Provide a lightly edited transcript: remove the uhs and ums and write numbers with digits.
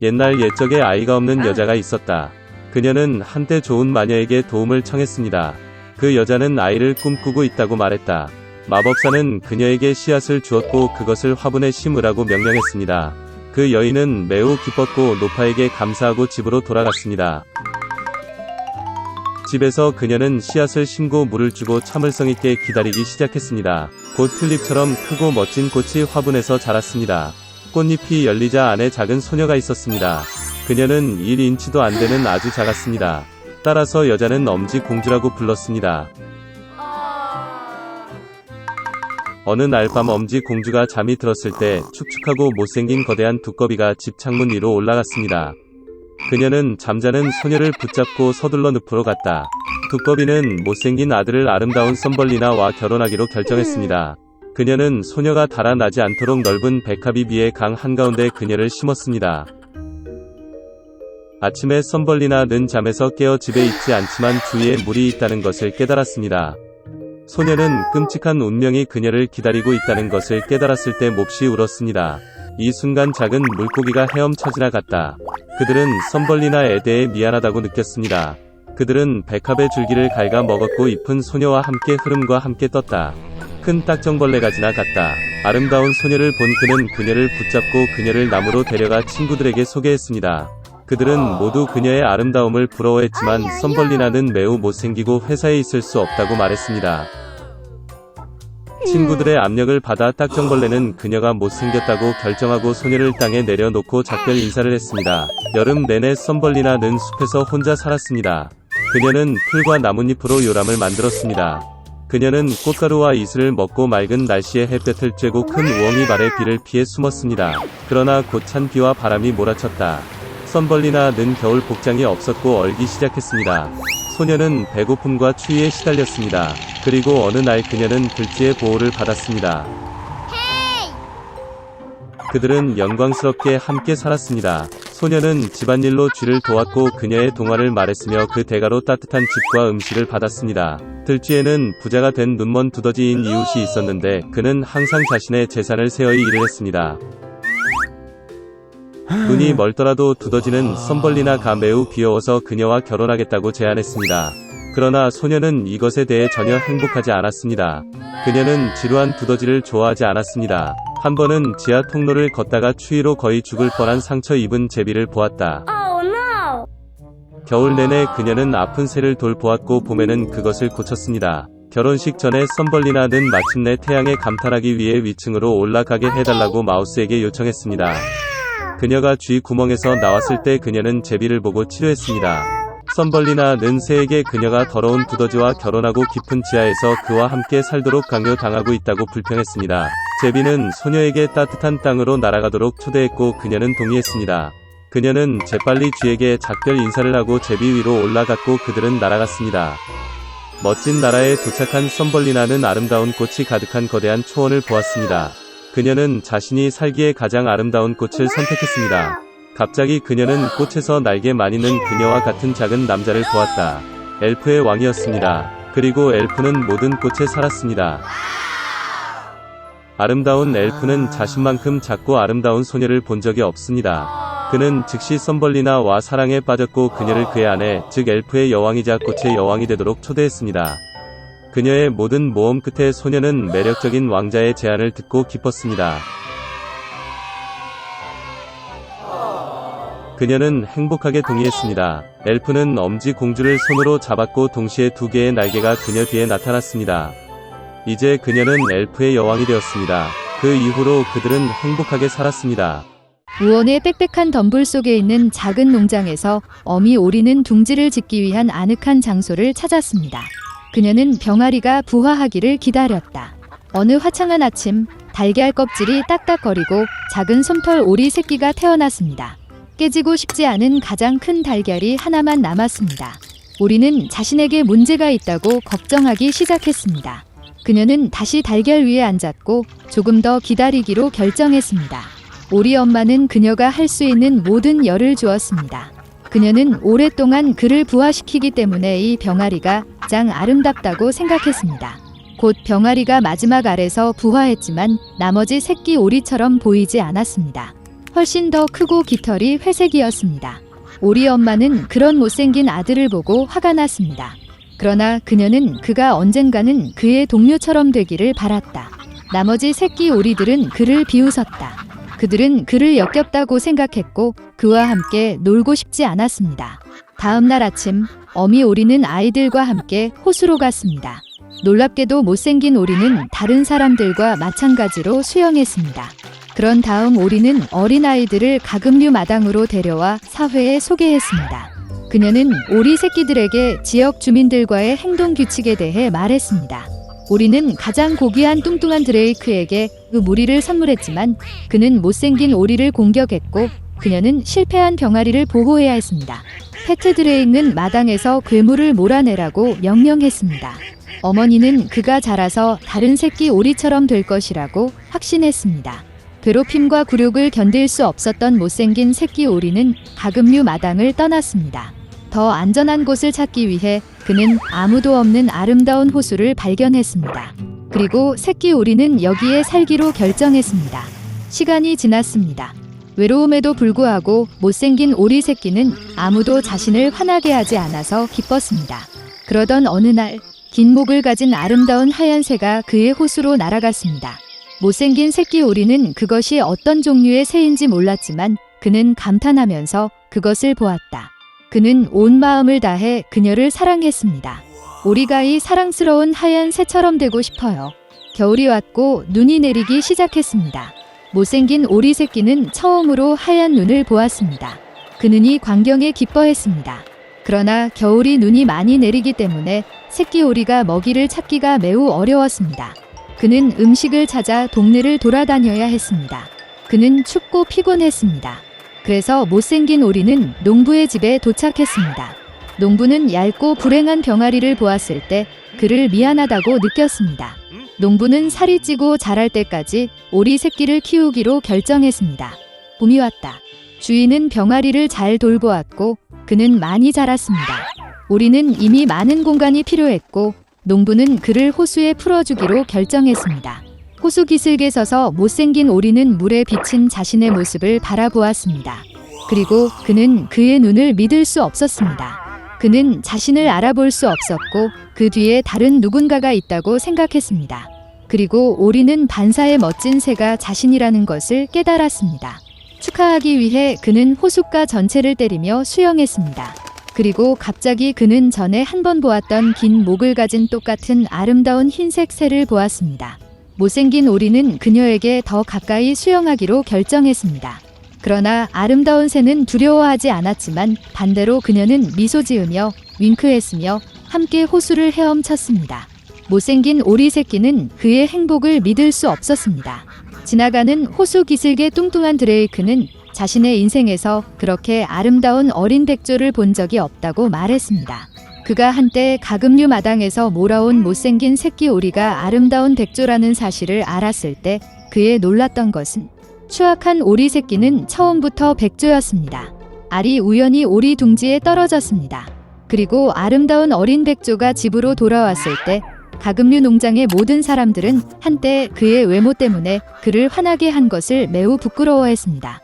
옛날 옛적에 아이가 없는 여자가 있었다. 그녀는 한때 좋은 마녀에게 도움을 청했습니다. 그 여자는 아이를 꿈꾸고 있다고 말했다. 마법사는 그녀에게 씨앗을 주었고 그것을 화분에 심으라고 명령했습니다. 그 여인은 매우 기뻤고 노파에게 감사하고 집으로 돌아갔습니다. 집에서 그녀는 씨앗을 심고 물을 주고 참을성 있게 기다리기 시작했습니다. 곧 튤립처럼 크고 멋진 꽃이 화분에서 자랐습니다. 꽃잎이 열리자 안에 작은 소녀가 있었습니다. 그녀는 1인치도 안 되는 아주 작았습니다. 따라서 여자는 엄지공주라고 불렀습니다. 어느 날 밤 엄지공주가 잠이 들었을 때 축축하고 못생긴 거대한 두꺼비가 집 창문 위로 올라갔습니다. 그녀는 잠자는 소녀를 붙잡고 서둘러 늪으로 갔다. 두꺼비는 못생긴 아들을 아름다운 썸벌리나와 결혼하기로 결정했습니다. 그녀는 소녀가 달아나지 않도록 넓은 백합이 위에 강 한가운데 그녀를 심었습니다. 아침에 썸벌리나는 잠에서 깨어 집에 있지 않지만 주위에 물이 있다는 것을 깨달았습니다. 소녀는 끔찍한 운명이 그녀를 기다리고 있다는 것을 깨달았을 때 몹시 울었습니다. 이 순간 작은 물고기가 헤엄쳐 지나갔다. 그들은 썸벌리나에 대해 미안하다고 느꼈습니다. 그들은 백합의 줄기를 갉아 먹었고 잎은 소녀와 함께 흐름과 함께 떴다. 큰 딱정벌레가 지나갔다. 아름다운 소녀를 본 그는 그녀를 붙잡고 그녀를 나무로 데려가 친구들에게 소개했습니다. 그들은 모두 그녀의 아름다움을 부러워했지만 썸벌리나는 매우 못생기고 회사에 있을 수 없다고 말했습니다. 친구들의 압력을 받아 딱정벌레는 그녀가 못생겼다고 결정하고 소녀를 땅에 내려놓고 작별 인사를 했습니다. 여름 내내 썸벌리나는 숲에서 혼자 살았습니다. 그녀는 풀과 나뭇잎으로 요람을 만들었습니다. 그녀는 꽃가루와 이슬을 먹고 맑은 날씨에 햇볕을 쬐고 큰 우엉이 발에 비를 피해 숨었습니다. 그러나 곧 찬 비와 바람이 몰아쳤다. 썸벌리나는 겨울 복장이 없었고 얼기 시작했습니다. 소녀는 배고픔과 추위에 시달렸습니다. 그리고 어느 날 그녀는 들쥐의 보호를 받았습니다. 그들은 영광스럽게 함께 살았습니다. 소녀는 집안일로 쥐를 도왔고 그녀의 동화를 말했으며 그 대가로 따뜻한 집과 음식을 받았습니다. 들쥐에는 부자가 된 눈먼 두더지인 이웃이 있었는데 그는 항상 자신의 재산을 세어이 일을 했습니다. 눈이 멀더라도 두더지는 썸벌리나가 매우 귀여워서 그녀와 결혼하겠다고 제안했습니다. 그러나 소녀는 이것에 대해 전혀 행복하지 않았습니다. 그녀는 지루한 두더지를 좋아하지 않았습니다. 한 번은 지하 통로를 걷다가 추위로 거의 죽을 뻔한 상처 입은 제비를 보았다. 겨울 내내 그녀는 아픈 새를 돌보았고 봄에는 그것을 고쳤습니다. 결혼식 전에 썸벌리나는 마침내 태양에 감탄하기 위해 위층으로 올라가게 해달라고 마우스에게 요청했습니다. 그녀가 쥐 구멍에서 나왔을 때 그녀는 제비를 보고 치료했습니다. 썸벌리나는 새에게 그녀가 더러운 두더지와 결혼하고 깊은 지하에서 그와 함께 살도록 강요당하고 있다고 불평했습니다. 제비는 소녀에게 따뜻한 땅으로 날아가도록 초대했고 그녀는 동의했습니다. 그녀는 재빨리 쥐에게 작별 인사를 하고 제비 위로 올라갔고 그들은 날아갔습니다. 멋진 나라에 도착한 썸벌리나는 아름다운 꽃이 가득한 거대한 초원을 보았습니다. 그녀는 자신이 살기에 가장 아름다운 꽃을 선택했습니다. 갑자기 그녀는 꽃에서 날개 많이 는 그녀와 같은 작은 남자를 보았다. 엘프의 왕이었습니다. 그리고 엘프는 모든 꽃에 살았습니다. 아름다운 엘프는 자신만큼 작고 아름다운 소녀를 본 적이 없습니다. 그는 즉시 썸벌리나와 사랑에 빠졌고 그녀를 그의 아내, 즉 엘프의 여왕이자 꽃의 여왕이 되도록 초대했습니다. 그녀의 모든 모험 끝에 소녀는 매력적인 왕자의 제안을 듣고 기뻤습니다. 그녀는 행복하게 동의했습니다. 엘프는 엄지공주를 손으로 잡았고 동시에 두 개의 날개가 그녀 뒤에 나타났습니다. 이제 그녀는 엘프의 여왕이 되었습니다. 그 이후로 그들은 행복하게 살았습니다. 우원의 빽빽한 덤불 속에 있는 작은 농장에서 어미 오리는 둥지를 짓기 위한 아늑한 장소를 찾았습니다. 그녀는 병아리가 부화하기를 기다렸다. 어느 화창한 아침, 달걀 껍질이 딱딱거리고 작은 솜털 오리 새끼가 태어났습니다. 깨지고 싶지 않은 가장 큰 달걀이 하나만 남았습니다. 오리는 자신에게 문제가 있다고 걱정하기 시작했습니다. 그녀는 다시 달걀 위에 앉았고 조금 더 기다리기로 결정했습니다. 오리 엄마는 그녀가 할 수 있는 모든 열을 주었습니다. 그녀는 오랫동안 그를 부화시키기 때문에 이 병아리가 가장 아름답다고 생각했습니다. 곧 병아리가 마지막 알에서 부화했지만 나머지 새끼 오리처럼 보이지 않았습니다. 훨씬 더 크고 깃털이 회색이었습니다. 오리 엄마는 그런 못생긴 아들을 보고 화가 났습니다. 그러나 그녀는 그가 언젠가는 그의 동료처럼 되기를 바랐다. 나머지 새끼 오리들은 그를 비웃었다. 그들은 그를 역겹다고 생각했고 그와 함께 놀고 싶지 않았습니다. 다음 날 아침, 어미 오리는 아이들과 함께 호수로 갔습니다. 놀랍게도 못생긴 오리는 다른 사람들과 마찬가지로 수영했습니다. 그런 다음 오리는 어린아이들을 가금류 마당으로 데려와 사회에 소개했습니다. 그녀는 오리 새끼들에게 지역 주민들과의 행동 규칙에 대해 말했습니다. 오리는 가장 고귀한 뚱뚱한 드레이크에게 그 무리를 선물했지만 그는 못생긴 오리를 공격했고 그녀는 실패한 병아리를 보호해야 했습니다. 패트 드레이크는 마당에서 괴물을 몰아내라고 명령했습니다. 어머니는 그가 자라서 다른 새끼 오리처럼 될 것이라고 확신했습니다. 괴롭힘과 굴욕을 견딜 수 없었던 못생긴 새끼 오리는 가금류 마당을 떠났습니다. 더 안전한 곳을 찾기 위해 그는 아무도 없는 아름다운 호수를 발견했습니다. 그리고 새끼 오리는 여기에 살기로 결정했습니다. 시간이 지났습니다. 외로움에도 불구하고 못생긴 오리 새끼는 아무도 자신을 화나게 하지 않아서 기뻤습니다. 그러던 어느 날 긴 목을 가진 아름다운 하얀 새가 그의 호수로 날아갔습니다. 못생긴 새끼 오리는 그것이 어떤 종류의 새인지 몰랐지만 그는 감탄하면서 그것을 보았다. 그는 온 마음을 다해 그녀를 사랑했습니다. 오리가 이 사랑스러운 하얀 새처럼 되고 싶어요. 겨울이 왔고 눈이 내리기 시작했습니다. 못생긴 오리 새끼는 처음으로 하얀 눈을 보았습니다. 그 눈이 광경에 기뻐했습니다. 그러나 겨울이 눈이 많이 내리기 때문에 새끼 오리가 먹이를 찾기가 매우 어려웠습니다. 그는 음식을 찾아 동네를 돌아다녀야 했습니다. 그는 춥고 피곤했습니다. 그래서 못생긴 오리는 농부의 집에 도착했습니다. 농부는 얇고 불행한 병아리를 보았을 때 그를 미안하다고 느꼈습니다. 농부는 살이 찌고 자랄 때까지 오리 새끼를 키우기로 결정했습니다. 봄이 왔다. 주인은 병아리를 잘 돌보았고 그는 많이 자랐습니다. 오리는 이미 많은 공간이 필요했고 농부는 그를 호수에 풀어주기로 결정했습니다. 호수 기슭에 서서 못생긴 오리는 물에 비친 자신의 모습을 바라보았습니다. 그리고 그는 그의 눈을 믿을 수 없었습니다. 그는 자신을 알아볼 수 없었고 그 뒤에 다른 누군가가 있다고 생각했습니다. 그리고 오리는 반사의 멋진 새가 자신이라는 것을 깨달았습니다. 축하하기 위해 그는 호숫가 전체를 때리며 수영했습니다. 그리고 갑자기 그는 전에 한 번 보았던 긴 목을 가진 똑같은 아름다운 흰색 새를 보았습니다. 못생긴 오리는 그녀에게 더 가까이 수영하기로 결정했습니다. 그러나 아름다운 새는 두려워하지 않았지만 반대로 그녀는 미소 지으며 윙크했으며 함께 호수를 헤엄쳤습니다. 못생긴 오리 새끼는 그의 행복을 믿을 수 없었습니다. 지나가는 호수 기슭의 뚱뚱한 드레이크는 자신의 인생에서 그렇게 아름다운 어린 백조를 본 적이 없다고 말했습니다. 그가 한때 가금류 마당에서 몰아온 못생긴 새끼 오리가 아름다운 백조라는 사실을 알았을 때 그의 놀랐던 것은 추악한 오리 새끼는 처음부터 백조였습니다. 알이 우연히 오리 둥지에 떨어졌습니다. 그리고 아름다운 어린 백조가 집으로 돌아왔을 때 가금류 농장의 모든 사람들은 한때 그의 외모 때문에 그를 화나게 한 것을 매우 부끄러워했습니다.